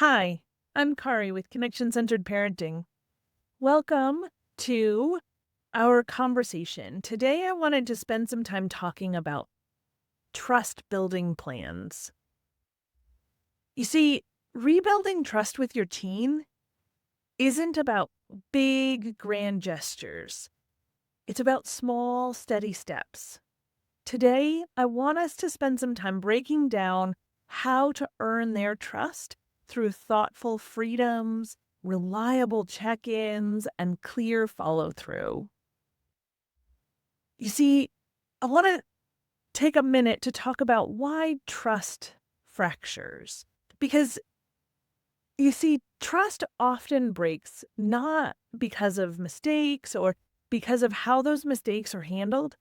Hi, I'm Kari with Connection Centered Parenting. Welcome to our conversation. Today, I wanted to spend some time talking about trust building plans. You see, rebuilding trust with your teen isn't about big, grand gestures, it's about small, steady steps. Today, I want us to spend some time breaking down how to earn their trust through thoughtful freedoms, reliable check ins, and clear follow through. You see, I want to take a minute to talk about why trust fractures. Because you see, trust often breaks not because of mistakes or because of how those mistakes are handled.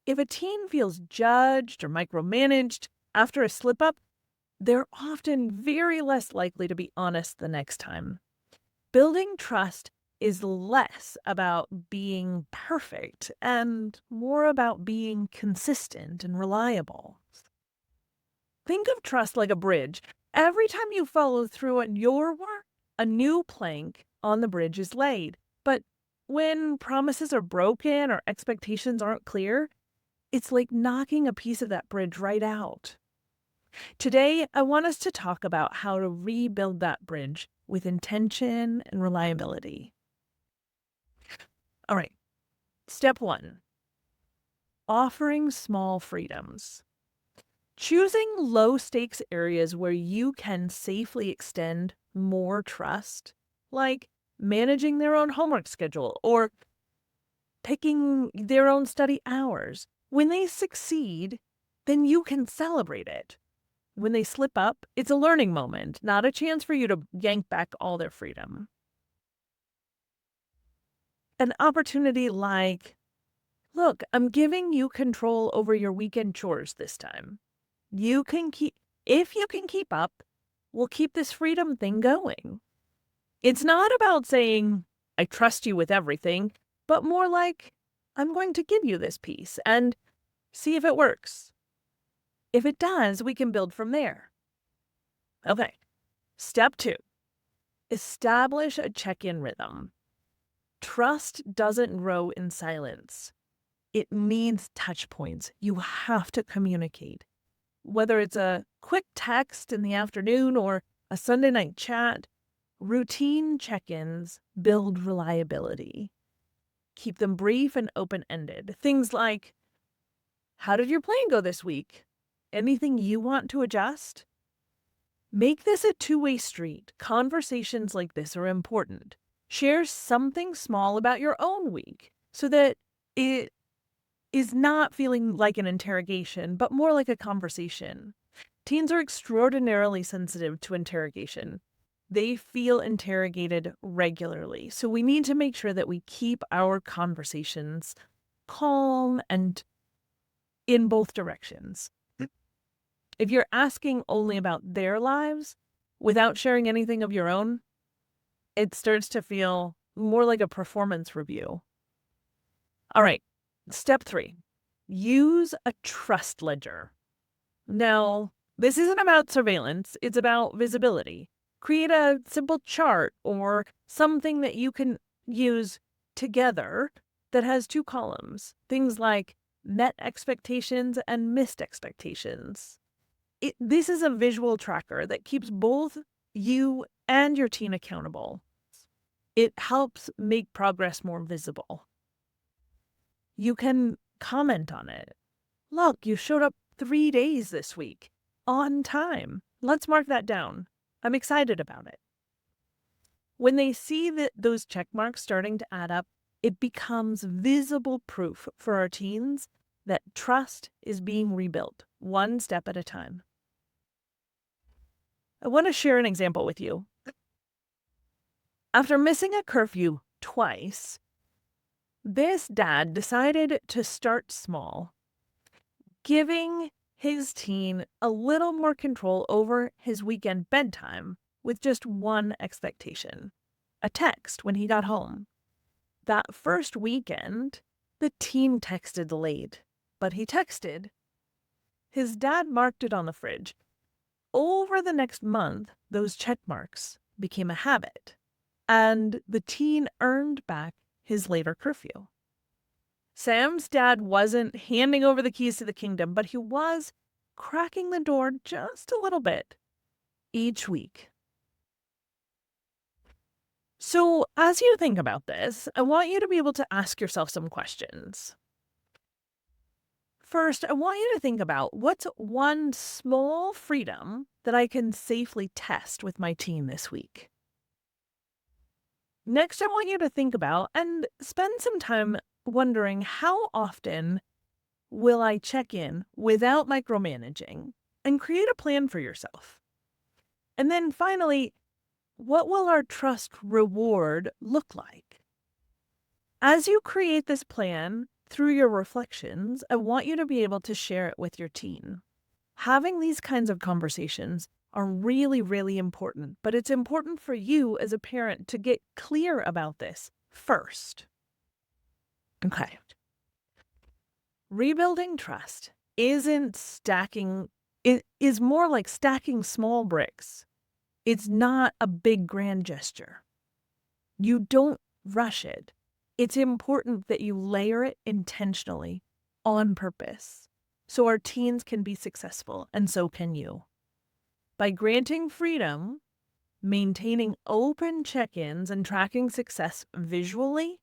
If a teen feels judged or micromanaged after a slip up, they're often very less likely to be honest the next time. Building trust is less about being perfect and more about being consistent and reliable. Think of trust like a bridge. Every time you follow through on your work, a new plank on the bridge is laid. But when promises are broken or expectations aren't clear, it's like knocking a piece of that bridge right out. Today, I want us to talk about how to rebuild that bridge with intention and reliability. All right, step one, offering small freedoms. Choosing low stakes areas where you can safely extend more trust, like managing their own homework schedule or picking their own study hours. When they succeed, then you can celebrate it. When they slip up, it's a learning moment, not a chance for you to yank back all their freedom. An opportunity like, look, I'm giving you control over your weekend chores this time. If you can keep up, we'll keep this freedom thing going. It's not about saying, I trust you with everything, but more like, I'm going to give you this piece and see if it works. If it does, we can build from there. Okay, step two, establish a check-in rhythm. Trust doesn't grow in silence. It needs touch points. You have to communicate. Whether it's a quick text in the afternoon or a Sunday night chat, routine check-ins build reliability. Keep them brief and open-ended. Things like, how did your plan go this week? Anything you want to adjust? Make this a two-way street. Conversations like this are important. Share something small about your own week so that it is not feeling like an interrogation, but more like a conversation. Teens are extraordinarily sensitive to interrogation. They feel interrogated regularly, so we need to make sure that we keep our conversations calm and in both directions. If you're asking only about their lives without sharing anything of your own, it starts to feel more like a performance review. All right, step three, use a trust ledger. Now, this isn't about surveillance, it's about visibility. Create a simple chart or something that you can use together that has two columns. Things like met expectations and missed expectations. This is a visual tracker that keeps both you and your teen accountable. It helps make progress more visible. You can comment on it. Look, you showed up 3 days this week. On time. Let's mark that down. I'm excited about it. When they see that those check marks starting to add up, it becomes visible proof for our teens that trust is being rebuilt, one step at a time. I want to share an example with you. After missing a curfew twice, this dad decided to start small, giving his teen a little more control over his weekend bedtime with just one expectation: a text when he got home. That first weekend, the teen texted late, but he texted. His dad marked it on the fridge. Over the next month, those check marks became a habit, and the teen earned back his later curfew. Sam's dad wasn't handing over the keys to the kingdom, but he was cracking the door just a little bit each week. So, as you think about this, I want you to be able to ask yourself some questions. First, I want you to think about what's one small freedom that I can safely test with my teen this week. Next, I want you to think about and spend some time wondering how often will I check in without micromanaging and create a plan for yourself. And then finally, what will our trust reward look like? As you create this plan through your reflections, I want you to be able to share it with your teen. Having these kinds of conversations are really, really important, but it's important for you as a parent to get clear about this first. Okay. Rebuilding trust isn't stacking, it is more like stacking small bricks. It's not a big grand gesture. You don't rush it. It's important that you layer it intentionally on purpose so our teens can be successful, and so can you. By granting freedom, maintaining open check-ins, and tracking success visually,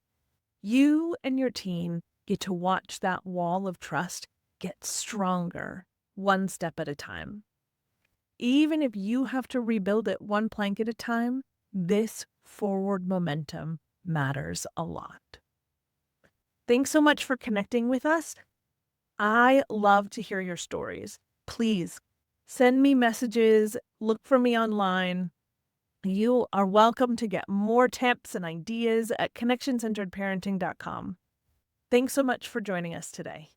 you and your teen get to watch that wall of trust get stronger one step at a time. Even if you have to rebuild it one plank at a time, this forward momentum matters a lot. Thanks so much for connecting with us. I love to hear your stories. Please send me messages, look for me online. You are welcome to get more tips and ideas at connectioncenteredparenting.com. Thanks so much for joining us today.